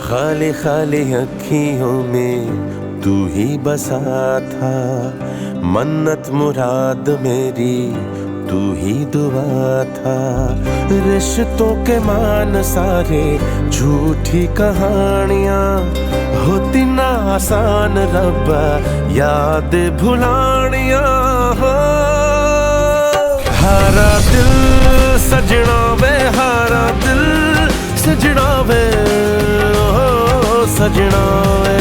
खाली खाली अखियों में तू ही बसा था, मन्नत मुराद मेरी तू ही दुआ था। रिश्तों के मान सारे झूठी कहानियां, होती ना आसान रब्बा याद भुलानियां हो। हारा दिल सजना वे, हारा दिल सजना वे, ओ सजना वे।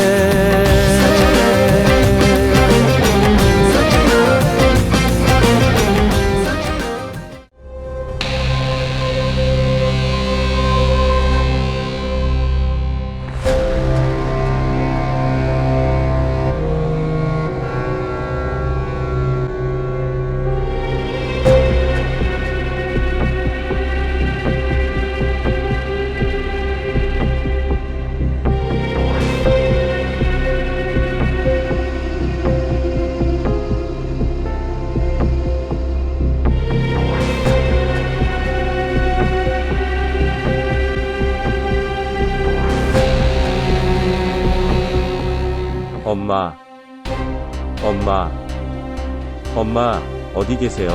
엄마, 어디 계세요?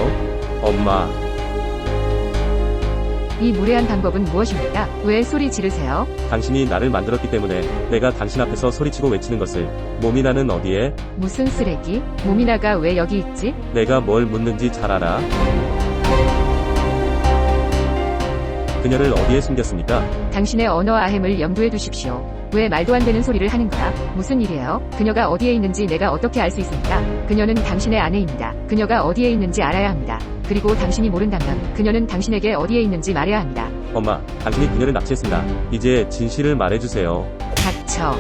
엄마. 이 무례한 방법은 무엇입니까? 왜 소리 지르세요? 당신이 나를 만들었기 때문에 내가 당신 앞에서 소리치고 외치는 것을. 모미나는 어디에? 무슨 쓰레기? 모미나가 왜 여기 있지? 내가 뭘 묻는지 잘 알아? 그녀를 어디에 숨겼습니까? 당신의 언어와 아햄을 염두에 두십시오. 왜 말도 안 되는 소리를 하는 거야? 무슨 일이에요? 그녀가 어디에 있는지 내가 어떻게 알 수 있습니까? 그녀는 당신의 아내입니다. 그녀가 어디에 있는지 알아야 합니다. 그리고 당신이 모른다면 그녀는 당신에게 어디에 있는지 말해야 합니다. 엄마, 당신이 그녀를 납치했습니다. 이제 진실을 말해주세요. 닥쳐.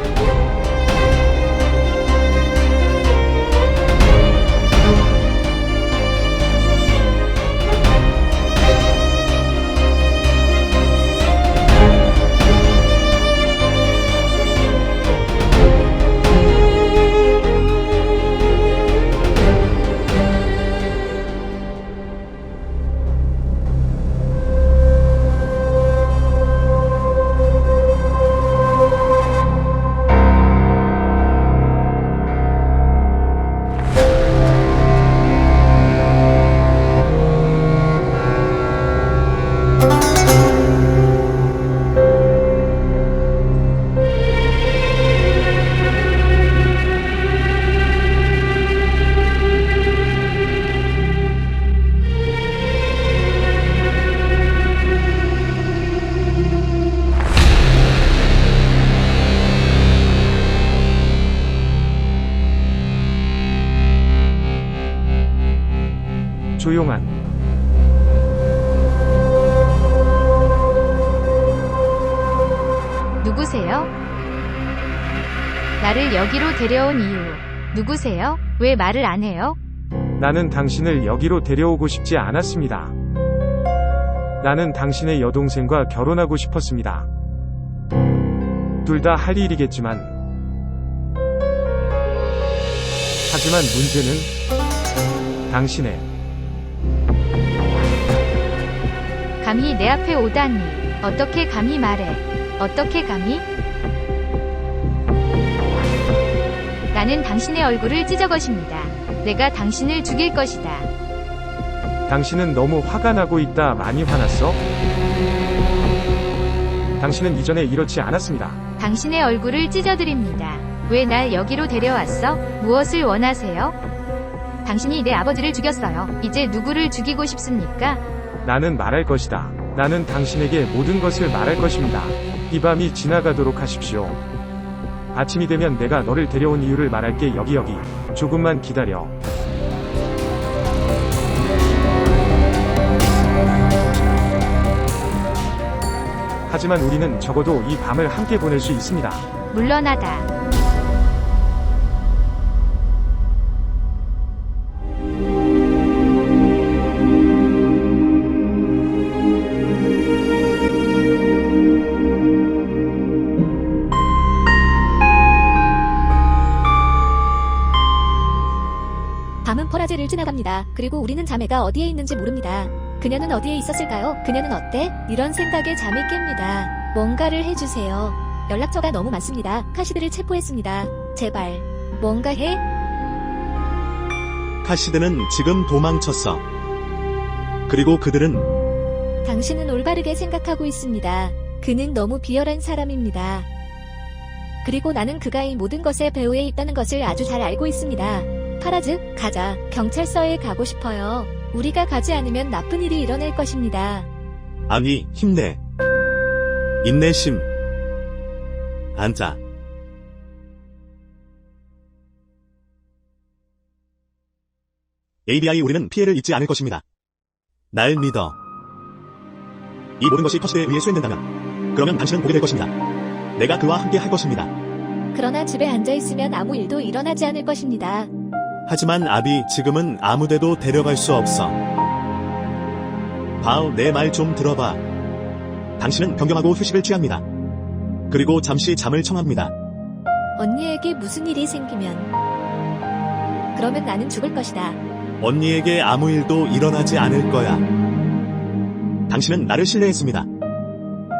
조용한 누구세요? 나를 여기로 데려온 이유 누구세요? 왜 말을 안 해요? 나는 당신을 여기로 데려오고 싶지 않았습니다. 나는 당신의 여동생과 결혼하고 싶었습니다. 둘 다 할 일이겠지만 하지만 문제는 당신의 감히 내 앞에 오다니 어떻게 감히 말해 어떻게 감히? 나는 당신의 얼굴을 찢어 것입니다. 내가 당신을 죽일 것이다. 당신은 너무 화가 나고 있다. 많이 화났어? 당신은 이전에 이렇지 않았습니다. 당신의 얼굴을 찢어드립니다. 왜 날 여기로 데려왔어? 무엇을 원하세요? 당신이 내 아버지를 죽였어요. 이제 누구를 죽이고 싶습니까? 나는 말할 것이다. 나는 당신에게 모든 것을 말할 것입니다. 이 밤이 지나가도록 하십시오. 아침이 되면 내가 너를 데려온 이유를 말할게. 여기 조금만 기다려. 하지만 우리는 적어도 이 밤을 함께 보낼 수 있습니다. 물러나다. 밤은 퍼라제를 지나갑니다. 그리고 우리는 자매가 어디에 있는지 모릅니다. 그녀는 어디에 있었을까요? 그녀는 어때? 이런 생각에 잠이 깹니다. 뭔가를 해주세요. 연락처가 너무 많습니다. 카시드를 체포했습니다. 제발. 뭔가 해? 카시드는 지금 도망쳤어. 그리고 그들은 당신은 올바르게 생각하고 있습니다. 그는 너무 비열한 사람입니다. 그리고 나는 그가 이 모든 것의 배후에 있다는 것을 아주 잘 알고 있습니다. 파라즈, 가자. 경찰서에 가고 싶어요. 우리가 가지 않으면 나쁜 일이 일어날 것입니다. 아니, 힘내. 인내심. 앉아. ABI 우리는 피해를 입지 않을 것입니다. 날 믿어. 이 모든 것이 커시드에 의해 수행된다면 그러면 당신은 보게 될 것입니다. 내가 그와 함께 할 것입니다. 그러나 집에 앉아있으면 아무 일도 일어나지 않을 것입니다. 하지만 아비, 지금은 아무데도 데려갈 수 없어. 바울, 내 말 좀 들어봐. 당신은 경경하고 휴식을 취합니다. 그리고 잠시 잠을 청합니다. 언니에게 무슨 일이 생기면 그러면 나는 죽을 것이다. 언니에게 아무 일도 일어나지 않을 거야. 당신은 나를 신뢰했습니다.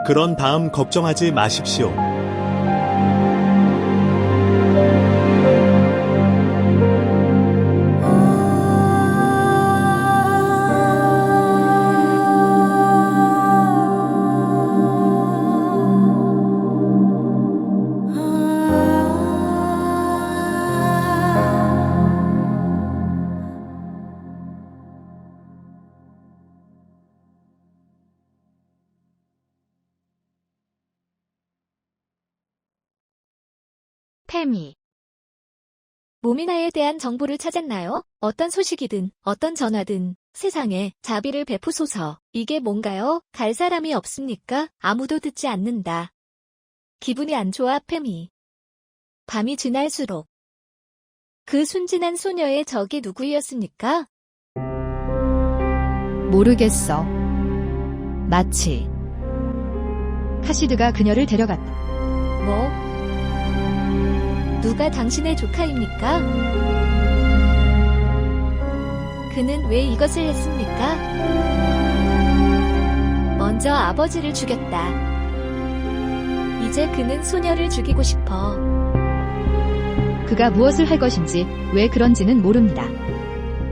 그런 다음 걱정하지 마십시오. 페미. 모미나에 대한 정보를 찾았나요? 어떤 소식이든 어떤 전화든 세상에 자비를 베푸소서. 이게 뭔가요? 갈 사람이 없습니까? 아무도 듣지 않는다. 기분이 안 좋아, 페미. 밤이 지날수록 그 순진한 소녀의 적이 누구였습니까? 모르겠어. 마치 카시드가 그녀를 데려갔다. 뭐? 누가 당신의 조카입니까? 그는 왜 이것을 했습니까? 먼저 아버지를 죽였다. 이제 그는 소녀를 죽이고 싶어. 그가 무엇을 할 것인지 왜 그런지는 모릅니다.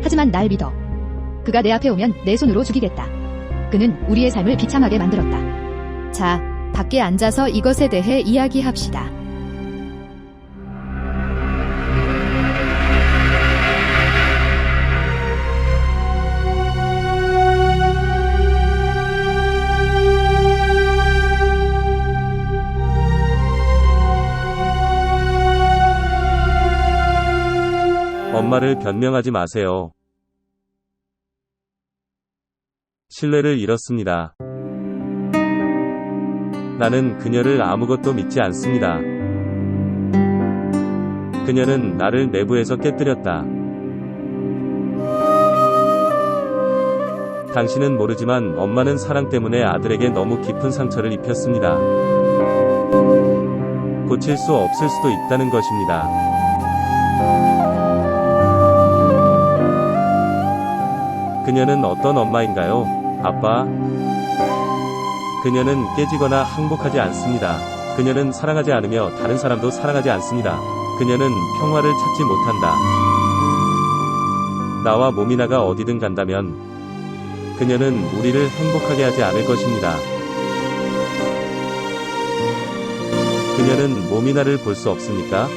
하지만 날 믿어. 그가 내 앞에 오면 내 손으로 죽이겠다. 그는 우리의 삶을 비참하게 만들었다. 자, 밖에 앉아서 이것에 대해 이야기합시다. 엄마를 변명하지 마세요. 신뢰를 잃었습니다. 나는 그녀를 아무것도 믿지 않습니다. 그녀는 나를 내부에서 깨뜨렸다. 당신은 모르지만 엄마는 사랑 때문에 아들에게 너무 깊은 상처를 입혔습니다. 고칠 수 없을 수도 있다는 것입니다. 그녀는 어떤 엄마인가요? 아빠? 그녀는 깨지거나 항복하지 않습니다. 그녀는 사랑하지 않으며 다른 사람도 사랑하지 않습니다. 그녀는 평화를 찾지 못한다. 나와 모미나가 어디든 간다면 그녀는 우리를 행복하게 하지 않을 것입니다. 그녀는 모미나를 볼 수 없습니까?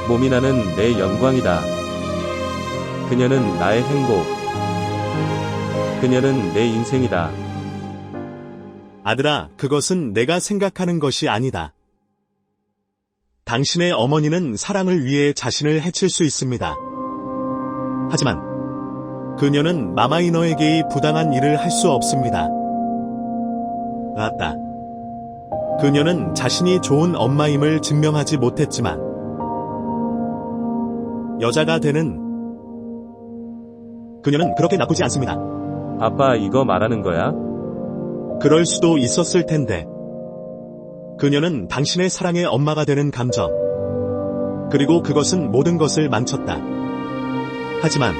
모미나는 내 영광이다. 그녀는 나의 행복. 그녀는 내 인생이다. 아들아, 그것은 내가 생각하는 것이 아니다. 당신의 어머니는 사랑을 위해 자신을 해칠 수 있습니다. 하지만 그녀는 마마이너에게 부당한 일을 할 수 없습니다. 아따. 그녀는 자신이 좋은 엄마임을 증명하지 못했지만 여자가 되는 그녀는 그렇게 나쁘지 않습니다. 아빠, 이거 말하는 거야? 그럴 수도 있었을 텐데. 그녀는 당신의 사랑의 엄마가 되는 감정. 그리고 그것은 모든 것을 망쳤다. 하지만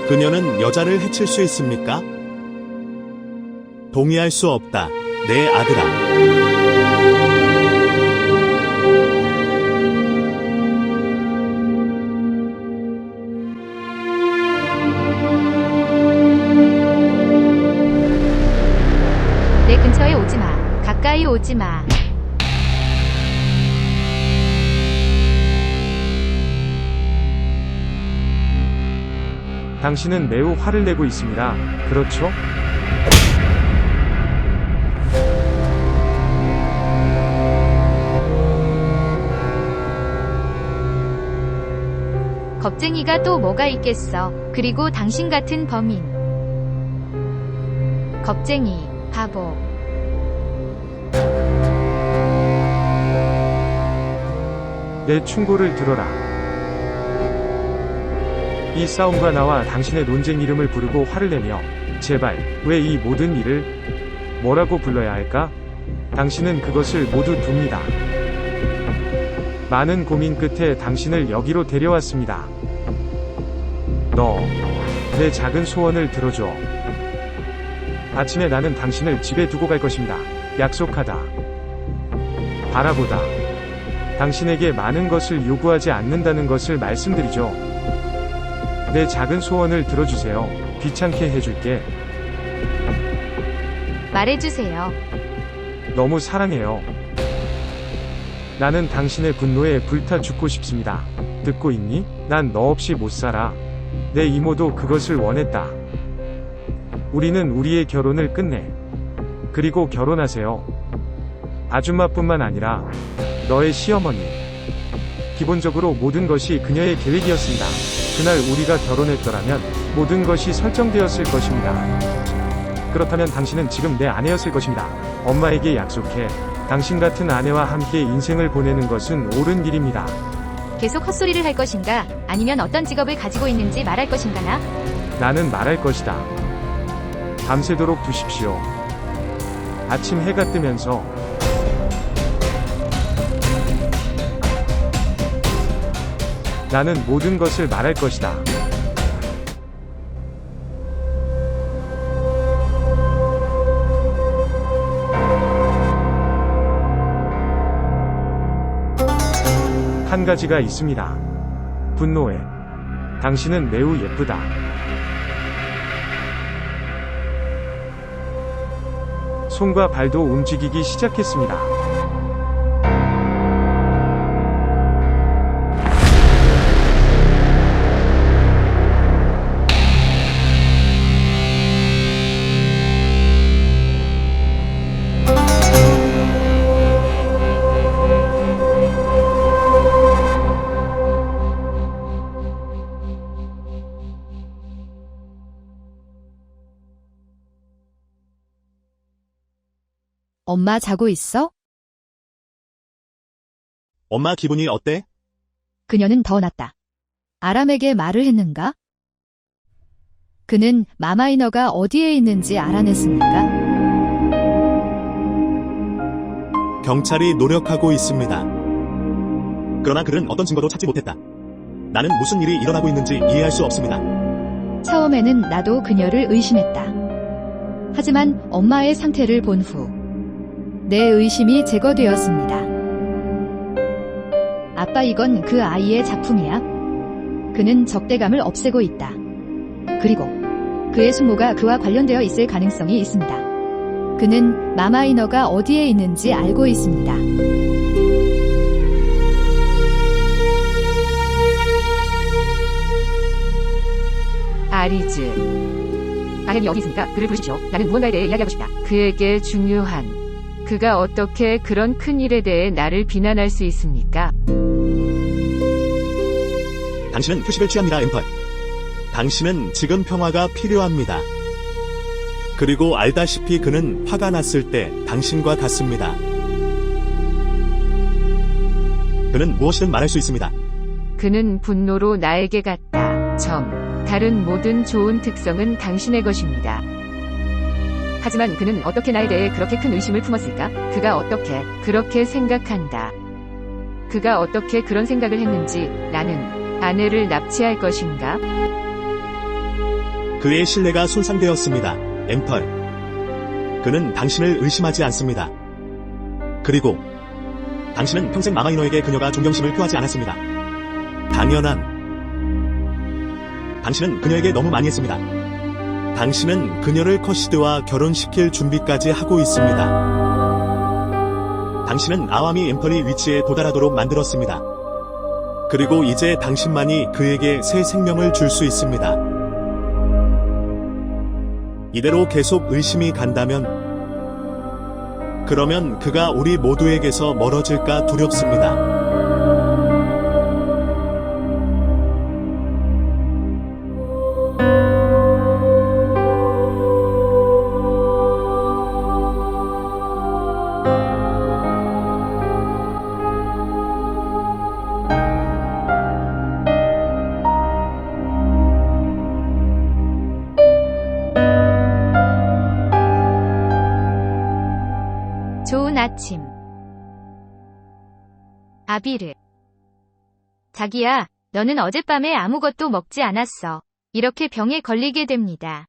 그녀는 여자를 해칠 수 있습니까? 동의할 수 없다, 내 아들아. 가까이 오지 마. 당신은 매우 화를 내고 있습니다. 그렇죠? 겁쟁이가 또 뭐가 있겠어. 그리고 당신 같은 범인. 겁쟁이, 바보. 내 충고를 들어라. 이 싸움과 나와 당신의 논쟁 이름을 부르고 화를 내며 제발 왜 이 모든 일을 뭐라고 불러야 할까? 당신은 그것을 모두 둡니다. 많은 고민 끝에 당신을 여기로 데려왔습니다. 너, 내 작은 소원을 들어줘. 아침에 나는 당신을 집에 두고 갈 것입니다. 약속하다. 바라보다. 당신에게 많은 것을 요구하지 않는다는 것을 말씀드리죠. 내 작은 소원을 들어주세요. 귀찮게 해줄게. 말해주세요. 너무 사랑해요. 나는 당신의 분노에 불타 죽고 싶습니다. 듣고 있니? 난 너 없이 못 살아. 내 이모도 그것을 원했다. 우리는 우리의 결혼을 끝내. 그리고 결혼하세요. 아줌마뿐만 아니라 너의 시어머니. 기본적으로 모든 것이 그녀의 계획이었습니다. 그날 우리가 결혼했더라면 모든 것이 설정되었을 것입니다. 그렇다면 당신은 지금 내 아내였을 것입니다. 엄마에게 약속해. 당신 같은 아내와 함께 인생을 보내는 것은 옳은 일입니다. 계속 헛소리를 할 것인가? 아니면 어떤 직업을 가지고 있는지 말할 것인가나? 나는 말할 것이다. 밤새도록 두십시오. 아침 해가 뜨면서 나는 모든 것을 말할 것이다. 한 가지가 있습니다. 분노해. 당신은 매우 예쁘다. 손과 발도 움직이기 시작했습니다. 엄마 자고 있어? 엄마 기분이 어때? 그녀는 더 낫다. 아람에게 말을 했는가? 그는 마마이너가 어디에 있는지 알아냈습니까? 경찰이 노력하고 있습니다. 그러나 그는 어떤 증거도 찾지 못했다. 나는 무슨 일이 일어나고 있는지 이해할 수 없습니다. 처음에는 나도 그녀를 의심했다. 하지만 엄마의 상태를 본 후, 내 의심이 제거되었습니다. 아빠, 이건 그 아이의 작품이야. 그는 적대감을 없애고 있다. 그리고 그의 숙모가 그와 관련되어 있을 가능성이 있습니다. 그는 마마이너가 어디에 있는지 알고 있습니다. 아리즈. 아햄이 어디 있습니까? 그를 부르십시오. 나는 무언가에 대해 이야기하고 싶다. 그에게 중요한. 그가 어떻게 그런 큰 일에 대해 나를 비난할 수 있습니까? 당신은 휴식을 취합니다, 엠펄. 당신은 지금 평화가 필요합니다. 그리고 알다시피 그는 화가 났을 때 당신과 같습니다. 그는 무엇이든 말할 수 있습니다. 그는 분노로 나에게 같다. 다른 모든 좋은 특성은 당신의 것입니다. 하지만 그는 어떻게 나에 대해 그렇게 큰 의심을 품었을까? 그가 어떻게 그렇게 생각한다. 그가 어떻게 그런 생각을 했는지. 나는 아내를 납치할 것인가? 그의 신뢰가 손상되었습니다, 엠펄. 그는 당신을 의심하지 않습니다. 그리고 당신은 평생 마마이너에게 그녀가 존경심을 표하지 않았습니다. 당신은 그녀에게 너무 많이 했습니다. 당신은 그녀를 커시드와 결혼시킬 준비까지 하고 있습니다. 당신은 아와미 엠펄이 위치에 도달하도록 만들었습니다. 그리고 이제 당신만이 그에게 새 생명을 줄 수 있습니다. 이대로 계속 의심이 간다면 그러면 그가 우리 모두에게서 멀어질까 두렵습니다. 좋은 아침. 아비르. 자기야, 너는 어젯밤에 아무것도 먹지 않았어. 이렇게 병에 걸리게 됩니다.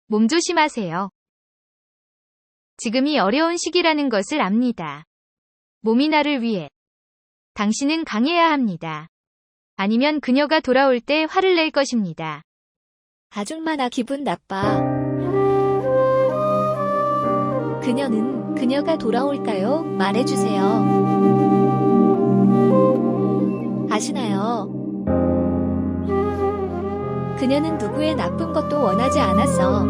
몸 조심하세요. 지금이 어려운 시기라는 것을 압니다. 모미나를 위해. 당신은 강해야 합니다. 아니면 그녀가 돌아올 때 화를 낼 것입니다. 아줌마 나 기분 나빠. 그녀가 돌아올까요? 말해주세요. 아시나요? 그녀는 누구의 나쁜 것도 원하지 않았어.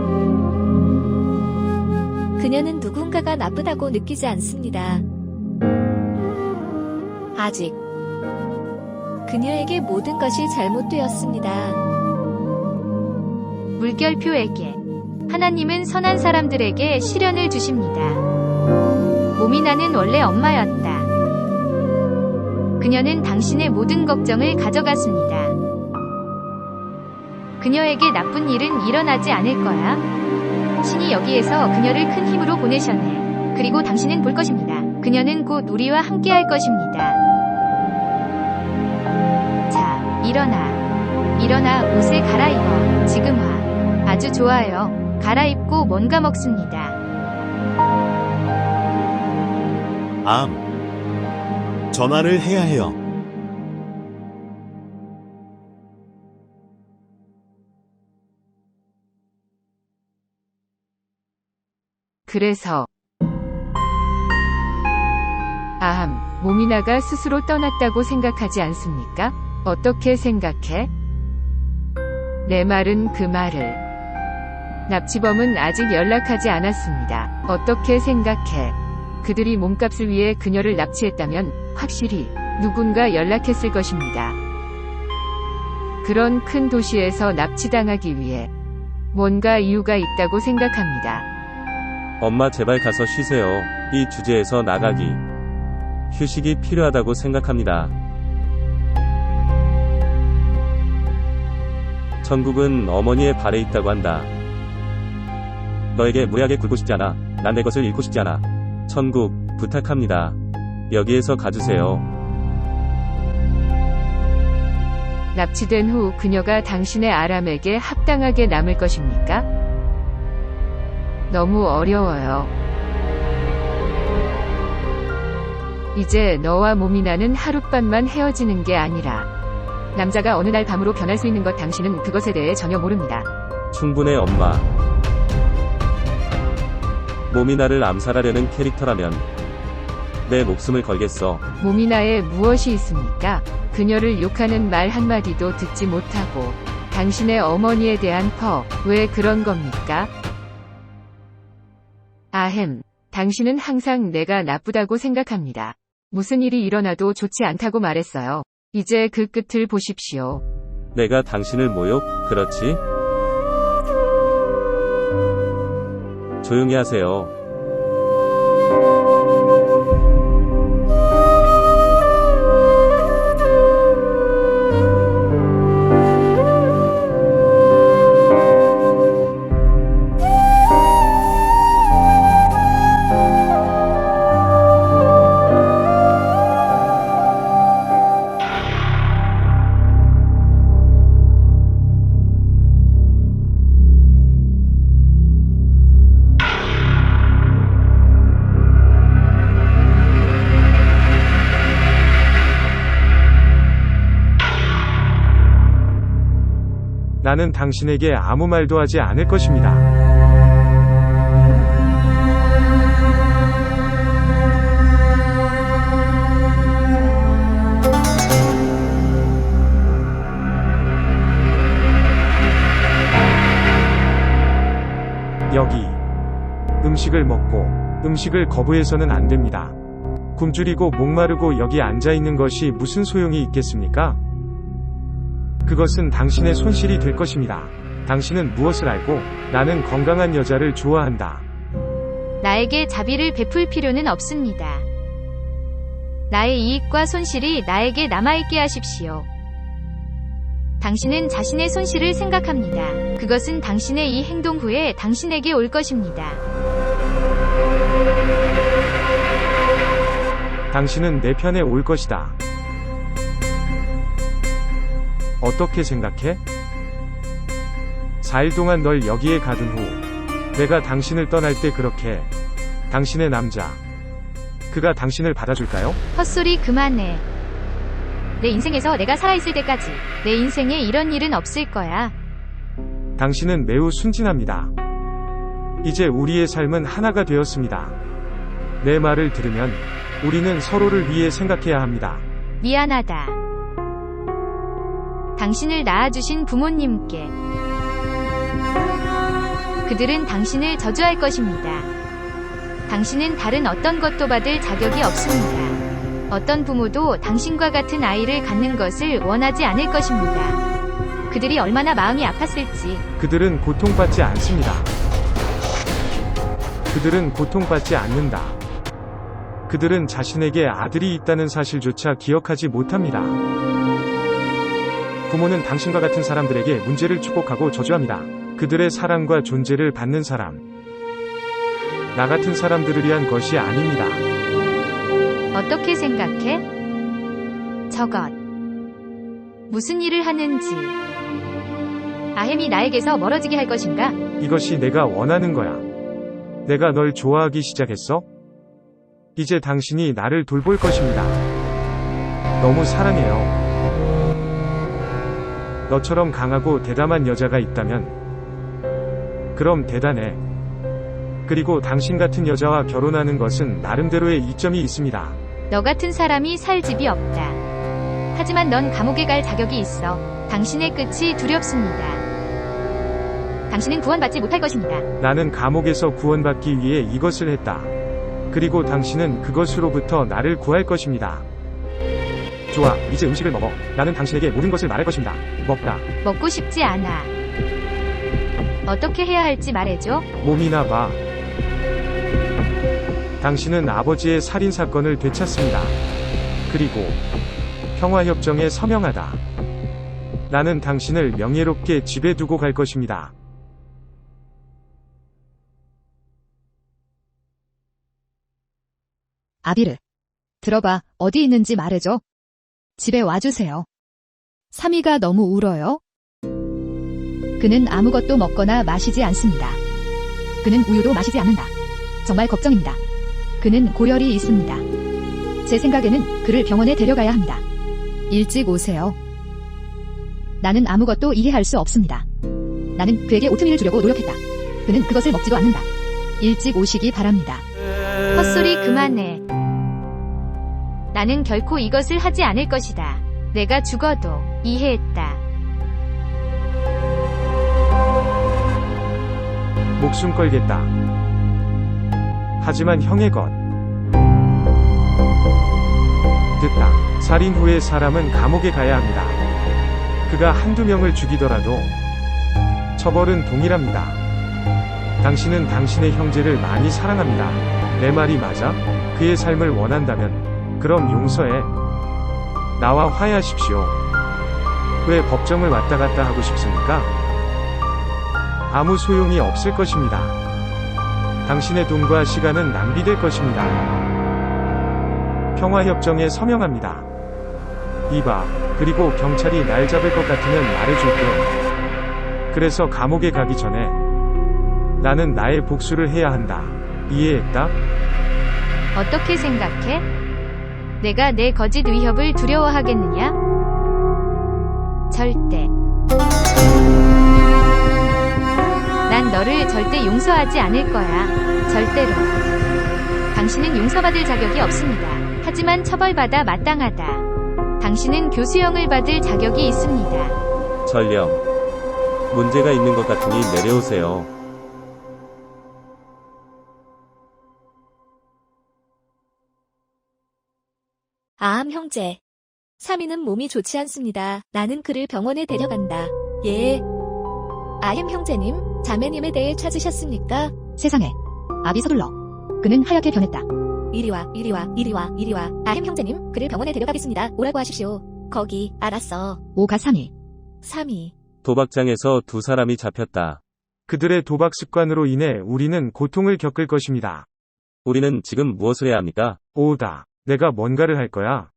그녀는 누군가가 나쁘다고 느끼지 않습니다. 아직. 그녀에게 모든 것이 잘못되었습니다. 물결표에게. 하나님은 선한 사람들에게 시련을 주십니다. 모미나는 원래 엄마였다. 그녀는 당신의 모든 걱정을 가져갔습니다. 그녀에게 나쁜 일은 일어나지 않을 거야. 신이 여기에서 그녀를 큰 힘으로 보내셨네. 그리고 당신은 볼 것입니다. 그녀는 곧 우리와 함께 할 것입니다. 자, 일어나 옷을 갈아입어. 지금 와. 아주 좋아요. 갈아입고 뭔가 먹습니다. 전화를 해야 해요. 그래서 모미나가 스스로 떠났다고 생각하지 않습니까? 어떻게 생각해? 내 말은 그 말을. 납치범은 아직 연락하지 않았습니다. 어떻게 생각해? 그들이 몸값을 위해 그녀를 납치했다면 확실히 누군가 연락했을 것입니다. 그런 큰 도시에서 납치당하기 위해 뭔가 이유가 있다고 생각합니다. 엄마 제발 가서 쉬세요. 이 주제에서 나가기. 휴식이 필요하다고 생각합니다. 천국은 어머니의 발에 있다고 한다. 너에게 무례하게 굴고 싶지 않아. 난 내 것을 잃고 싶지 않아. 천국, 부탁합니다. 여기에서 가주세요. 납치된 후 그녀가 당신의 아람에게 합당하게 남을 것입니까? 너무 어려워요. 이제 너와 모미나는 하룻밤만 헤어지는 게 아니라 남자가 어느 날 밤으로 변할 수 있는 것 당신은 그것에 대해 전혀 모릅니다. 충분해 엄마. 모미나를 암살하려는 캐릭터라면 내 목숨을 걸겠어. 모미나에 무엇이 있습니까? 그녀를 욕하는 말 한마디도 듣지 못하고 당신의 어머니에 대한 왜 그런 겁니까? 당신은 항상 내가 나쁘다고 생각합니다. 무슨 일이 일어나도 좋지 않다고 말했어요. 이제 그 끝을 보십시오. 내가 당신을 모욕? 그렇지? 조용히 하세요. 나는 당신에게 아무 말도 하지 않을 것입니다. 음식을 먹고 음식을 거부해서는 안 됩니다. 굶주리고 목마르고 여기 앉아 있는 것이 무슨 소용이 있겠습니까? 그것은 당신의 손실이 될 것입니다. 당신은 무엇을 알고 나는 건강한 여자를 좋아한다. 나에게 자비를 베풀 필요는 없습니다. 나의 이익과 손실이 나에게 남아있게 하십시오. 당신은 자신의 손실을 생각합니다. 그것은 당신의 이 행동 후에 당신에게 올 것입니다. 당신은 내 편에 올 것이다. 어떻게 생각해? 4일 동안 널 여기에 가둔 후 내가 당신을 떠날 때 그렇게 당신의 남자 그가 당신을 받아줄까요? 헛소리 그만해. 내 인생에서 내가 살아있을 때까지 내 인생에 이런 일은 없을 거야. 당신은 매우 순진합니다. 이제 우리의 삶은 하나가 되었습니다. 내 말을 들으면 우리는 서로를 위해 생각해야 합니다. 미안하다. 당신을 낳아주신 부모님께. 그들은 당신을 저주할 것입니다. 당신은 다른 어떤 것도 받을 자격이 없습니다. 어떤 부모도 당신과 같은 아이를 갖는 것을 원하지 않을 것입니다. 그들이 얼마나 마음이 아팠을지. 그들은 고통받지 않습니다. 그들은 고통받지 않는다. 그들은 자신에게 아들이 있다는 사실조차 기억하지 못합니다. 부모는 당신과 같은 사람들에게 문제를 축복하고 저주합니다. 그들의 사랑과 존재를 받는 사람. 나 같은 사람들을 위한 것이 아닙니다. 어떻게 생각해? 저것. 무슨 일을 하는지. 아햄이 나에게서 멀어지게 할 것인가? 이것이 내가 원하는 거야. 내가 널 좋아하기 시작했어? 이제 당신이 나를 돌볼 것입니다. 너무 사랑해요. 너처럼 강하고 대담한 여자가 있다면 그럼 대단해. 그리고 당신 같은 여자와 결혼하는 것은 나름대로의 이점이 있습니다. 너 같은 사람이 살 집이 없다. 하지만 넌 감옥에 갈 자격이 있어. 당신의 끝이 두렵습니다. 당신은 구원받지 못할 것입니다. 나는 감옥에서 구원받기 위해 이것을 했다. 그리고 당신은 그것으로부터 나를 구할 것입니다. 좋아, 이제 음식을 먹어. 나는 당신에게 모든 것을 말할 것입니다. 먹다. 먹고 싶지 않아. 어떻게 해야 할지 말해줘. 몸이나 봐. 당신은 아버지의 살인사건을 되찾습니다. 그리고 평화협정에 서명하다. 나는 당신을 명예롭게 집에 두고 갈 것입니다. 아비르. 들어봐, 어디 있는지 말해줘. 집에 와주세요. 사미가 너무 울어요. 그는 아무것도 먹거나 마시지 않습니다. 그는 우유도 마시지 않는다. 정말 걱정입니다. 그는 고열이 있습니다. 제 생각에는 그를 병원에 데려가야 합니다. 일찍 오세요. 나는 아무것도 이해할 수 없습니다. 나는 그에게 오트밀을 주려고 노력했다. 그는 그것을 먹지도 않는다. 일찍 오시기 바랍니다. 헛소리 그만해. 나는 결코 이것을 하지 않을 것이다. 내가 죽어도 이해했다. 목숨 걸겠다. 하지만 형의 것. 듣다. 살인 후에 사람은 감옥에 가야 합니다. 그가 한두 명을 죽이더라도 처벌은 동일합니다. 당신은 당신의 형제를 많이 사랑합니다. 내 말이 맞아? 그의 삶을 원한다면 그럼 용서해. 나와 화해하십시오. 왜 법정을 왔다 갔다 하고 싶습니까? 아무 소용이 없을 것입니다. 당신의 돈과 시간은 낭비될 것입니다. 평화협정에 서명합니다. 이봐, 그리고 경찰이 날 잡을 것 같으면 말해줄게. 그래서 감옥에 가기 전에 나는 나의 복수를 해야 한다. 이해했다? 어떻게 생각해? 내가 내 거짓 위협을 두려워하겠느냐? 절대. 난 너를 절대 용서하지 않을 거야. 절대로. 당신은 용서받을 자격이 없습니다. 하지만 처벌받아 마땅하다. 당신은 교수형을 받을 자격이 있습니다. 전령. 문제가 있는 것 같으니 내려오세요. 아함 형제. 사미는 몸이 좋지 않습니다. 나는 그를 병원에 데려간다. 예. 아햄 형제님, 자매님에 대해 찾으셨습니까? 세상에. 아비 서둘러. 그는 하얗게 변했다. 이리 와. 아햄 형제님, 그를 병원에 데려가겠습니다. 오라고 하십시오. 거기, 알았어. 오가 3위. 3위. 도박장에서 두 사람이 잡혔다. 그들의 도박 습관으로 인해 우리는 고통을 겪을 것입니다. 우리는 지금 무엇을 해야 합니까? 오다. 내가 뭔가를 할 거야.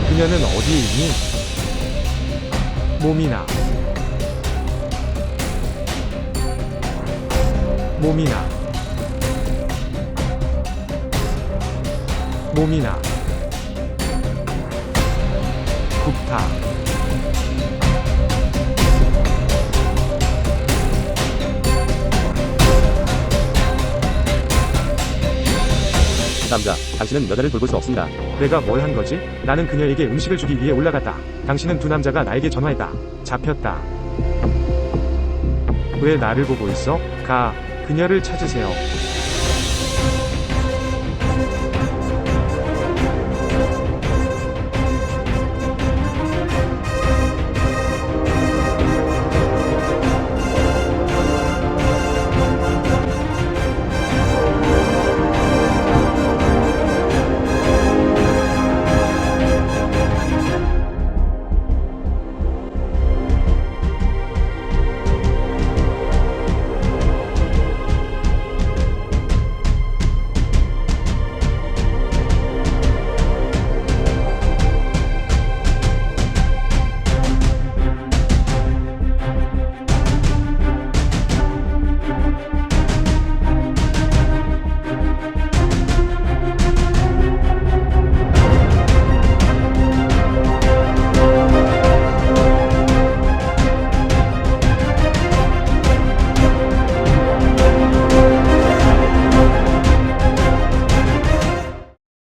그녀는 어디에 있니? 몸이나. 굽타. 남자, 당신은 여자를 돌볼 수 없습니다. 내가 뭘 한 거지? 나는 그녀에게 음식을 주기 위해 올라갔다. 당신은 두 남자가 나에게 전화했다. 잡혔다. 왜 나를 보고 있어? 가, 그녀를 찾으세요.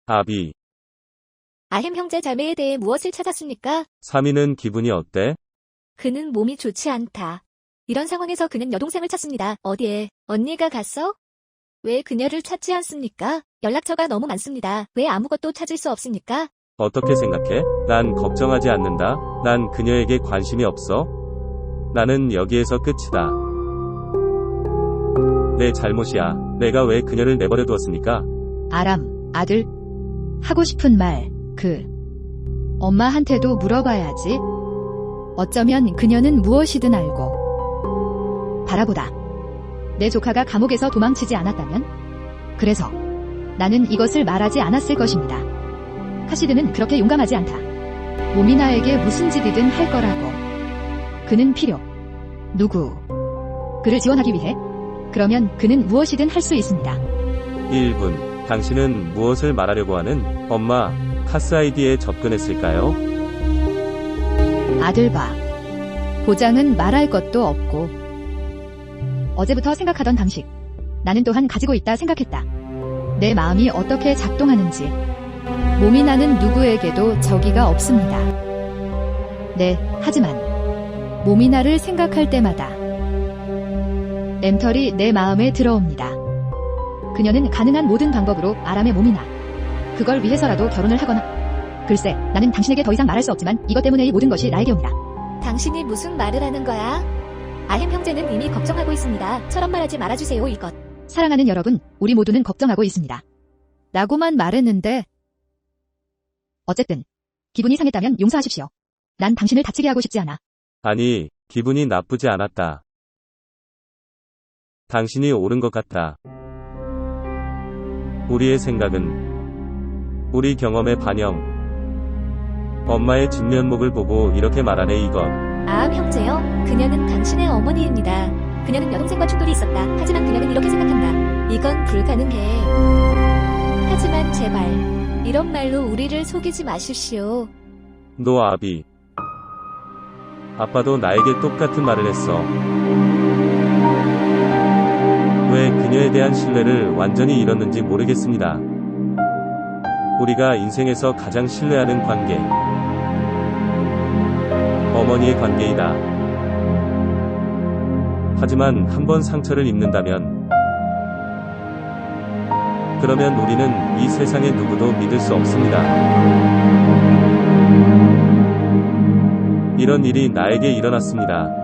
아비. 아햄 형제 자매에 대해 무엇을 찾았습니까? 3위는 기분이 어때? 그는 몸이 좋지 않다. 이런 상황에서 그는 여동생을 찾습니다. 어디에? 언니가 갔어? 왜 그녀를 찾지 않습니까? 연락처가 너무 많습니다. 왜 아무것도 찾을 수 없습니까? 어떻게 생각해? 난 걱정하지 않는다. 난 그녀에게 관심이 없어. 나는 여기에서 끝이다. 내 잘못이야. 내가 왜 그녀를 내버려 두었습니까? 아람, 아들. 하고 싶은 말, 엄마한테도 물어봐야지. 어쩌면 그녀는 무엇이든 알고. 바라보다. 내 조카가 감옥에서 도망치지 않았다면? 그래서 나는 이것을 말하지 않았을 것입니다. 카시드는 그렇게 용감하지 않다. 모미나에게 무슨 짓이든 할 거라고. 그는 필요. 누구? 그를 지원하기 위해? 그러면 그는 무엇이든 할 수 있습니다. 1분. 당신은 무엇을 말하려고 하는? 엄마, 카스 아이디에 접근했을까요? 아들 봐. 보장은 말할 것도 없고. 어제부터 생각하던 방식. 나는 또한 가지고 있다 생각했다. 내 마음이 어떻게 작동하는지. 몸이 나는 누구에게도 적의가 없습니다. 네, 하지만 몸이 나를 생각할 때마다 엠털이 내 마음에 들어옵니다. 그녀는 가능한 모든 방법으로 아람의 몸이나 그걸 위해서라도 결혼을 하거나 글쎄, 나는 당신에게 더 이상 말할 수 없지만 이것 때문에 이 모든 것이 나에게 옵니다. 당신이 무슨 말을 하는 거야? 아햄 형제는 이미 걱정하고 있습니다. 처럼 말하지 말아주세요, 이것. 사랑하는 여러분, 우리 모두는 걱정하고 있습니다. 라고만 말했는데. 어쨌든 기분이 상했다면 용서하십시오. 난 당신을 다치게 하고 싶지 않아. 아니, 기분이 나쁘지 않았다. 당신이 옳은 것 같다. 우리의 생각은 우리 경험의 반영. 엄마의 진면목을 보고 이렇게 말하네 이건. 아함 형제요? 그녀는 당신의 어머니입니다. 그녀는 여동생과 충돌이 있었다. 하지만 그녀는 이렇게 생각한다. 이건 불가능해. 하지만 제발 이런 말로 우리를 속이지 마십시오. 너 아비. 아빠도 나에게 똑같은 말을 했어. 왜 그녀에 대한 신뢰를 완전히 잃었는지 모르겠습니다. 우리가 인생에서 가장 신뢰하는 관계. 어머니의 관계이다. 하지만 한번 상처를 입는다면, 그러면 우리는 이 세상의 누구도 믿을 수 없습니다. 이런 일이 나에게 일어났습니다.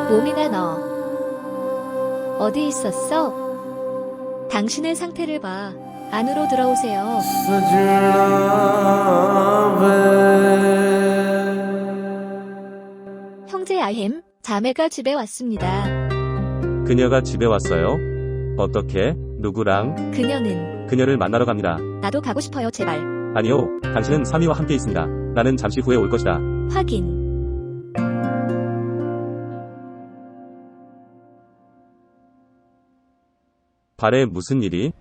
모미나 너 어디 있었어? 당신의 상태를 봐. 안으로 들어오세요. सजना वे 형제 아햄, 자매가 집에 왔습니다. 그녀가 집에 왔어요? 어떻게? 누구랑? 그녀를 만나러 갑니다. 나도 가고 싶어요, 제발. 아니요, 당신은 사미와 함께 있습니다. 나는 잠시 후에 올 것이다. 확인. 발에 무슨 일이?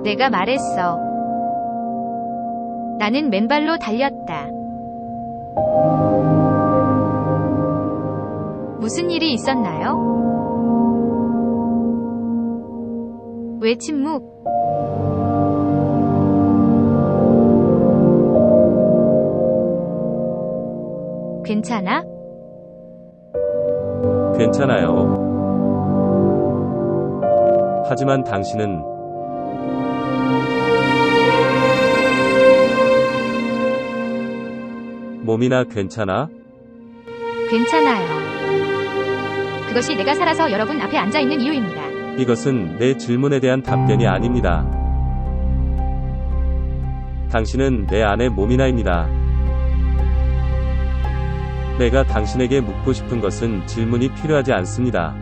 내가 말했어. 나는 맨발로 달렸다. 무슨 일이 있었나요? 왜 침묵? 괜찮아? 괜찮아요. 하지만 당신은 몸이나 괜찮아? 괜찮아요. 그것이 내가 살아서 여러분 앞에 앉아 있는 이유입니다. 이것은 내 질문에 대한 답변이 아닙니다. 당신은 내 안의 몸이나입니다. 내가 당신에게 묻고 싶은 것은 질문이 필요하지 않습니다.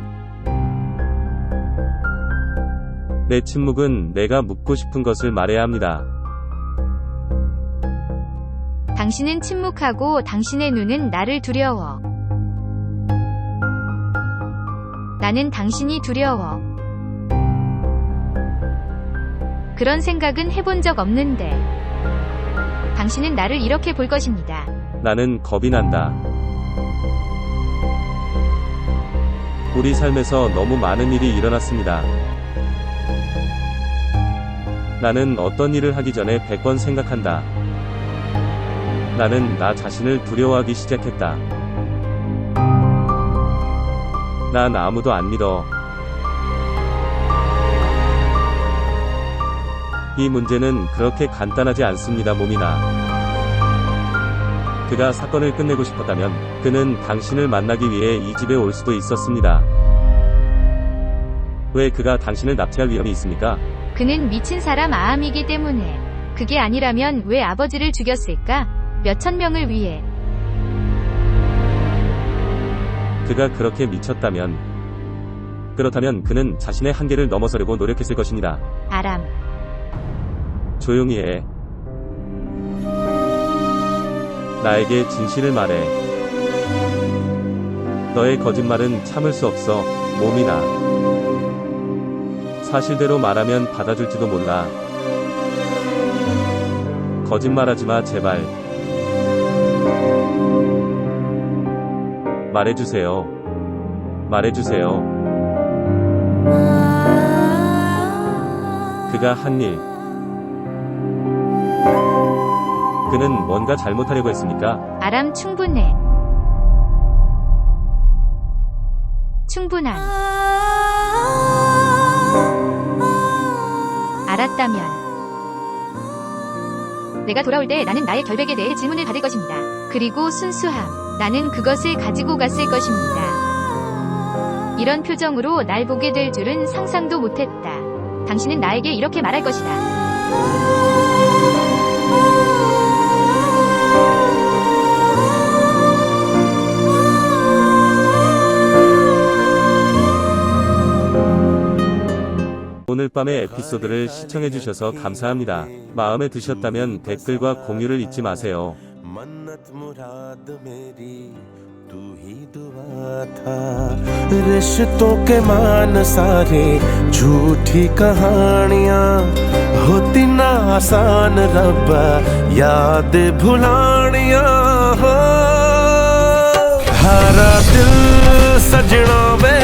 내 침묵은 내가 묻고 싶은 것을 말해야 합니다. 당신은 침묵하고 당신의 눈은 나를 두려워. 나는 당신이 두려워. 그런 생각은 해본 적 없는데. 당신은 나를 이렇게 볼 것입니다. 나는 겁이 난다. 우리 삶에서 너무 많은 일이 일어났습니다. 나는 어떤 일을 하기 전에 100번 생각한다. 나는 나 자신을 두려워하기 시작했다. 난 아무도 안 믿어. 이 문제는 그렇게 간단하지 않습니다, 몸이나. 그가 사건을 끝내고 싶었다면 그는 당신을 만나기 위해 이 집에 올 수도 있었습니다. 왜 그가 당신을 납치할 위험이 있습니까? 그는 미친 사람 아함이기 때문에. 그게 아니라면 왜 아버지를 죽였을까? 몇천 명을 위해. 그가 그렇게 미쳤다면, 그렇다면 그는 자신의 한계를 넘어서려고 노력했을 것입니다. 아람. 조용히 해. 나에게 진실을 말해. 너의 거짓말은 참을 수 없어, 몸이나. 사실대로 말하면 받아줄지도 몰라. 거짓말하지 마, 제발. 말해주세요. 말해주세요. 그가 한 일. 그는 뭔가 잘못하려고 했습니까? 아람 충분해. 충분한. 알았다면. 내가 돌아올 때 나는 나의 결백에 대해 질문을 받을 것입니다. 그리고 순수함. 나는 그것을 가지고 갔을 것입니다. 이런 표정으로 날 보게 될 줄은 상상도 못했다. 당신은 나에게 이렇게 말할 것이다. 오늘 밤의 에피소드를 시청해주셔서 감사합니다. 마음에 드셨다면 댓글과 공유를 잊지 마세요. रिश्तों के मान सारे झूठी कहानियां होती ना आसान रब्बा याद भुलानिया हो हरा दिल सजना वे